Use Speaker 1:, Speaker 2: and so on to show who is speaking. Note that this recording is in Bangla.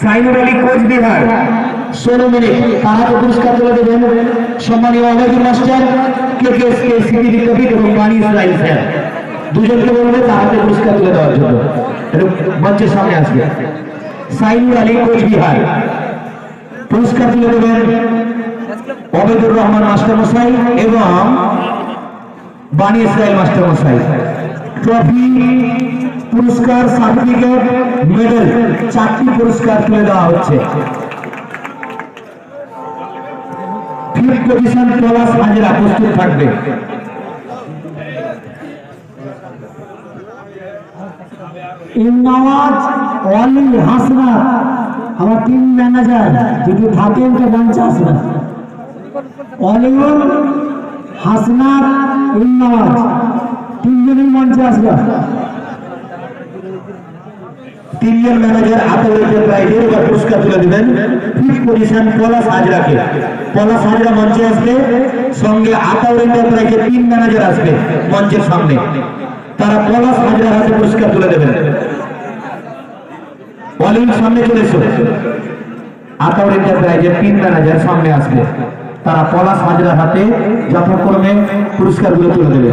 Speaker 1: সাইনুর আলী কোচবিহার 16 মিনিট তার হাতে পুরস্কার তুলে দেবেন সম্মানীয় অভয়দুর মাস্টার কেকেএসকে সিটি রিপাবলিক এবং বাণী ইসরাইল স্যার দুজনকে বলবে তার হাতে পুরস্কার তুলে দেওয়ার জন্য একটু মঞ্চের সামনে আসবে। সাইনুর আলী কোচবিহার পুরস্কার তুলে দেবেন অভয়দুর রহমান মাস্টার মশাই এবং বাণী ইসরাইল মাস্টার মশাই। ট্রফি পুরস্কার সার্টিফিকেট মেডেল 4টি পুরস্কার তুলে দেওয়া হচ্ছে। ফিফথ পজিশন পলাশ হাজরা প্রস্তুত থাকবে।
Speaker 2: ইমনাওয়াজ ওয়ালি হাসনা আমার টিম ম্যানেজার যদি থাকেন তো মঞ্চে আসবেন। ওয়ালিউল হাসনা ইমনাওয়াজ তিনজনের মঞ্চে আসবেন।
Speaker 1: তিনজন ম্যানেজার আতলের প্রাইজের এবার পুরস্কার তুলে দিবেন। ফিফথ পজিশন পলাশ হাজরাকে। পলাশ হাজরা মঞ্চে আসবে, সঙ্গে আতাউর এন্টারপ্রাইজের 3 ম্যানেজার আসবে মঞ্চের সামনে, তারা পলাশ হাজরার হাতে পুরস্কার তুলে দেবেন। ওয়ালিউল সামনে চলে এসো। আতাউর এন্টারপ্রাইজের 3 ম্যানেজার সামনে আসবে, তারা পলাশ হাজরার হাতে যথাক্রমে পুরস্কারগুলো তুলে দেবে।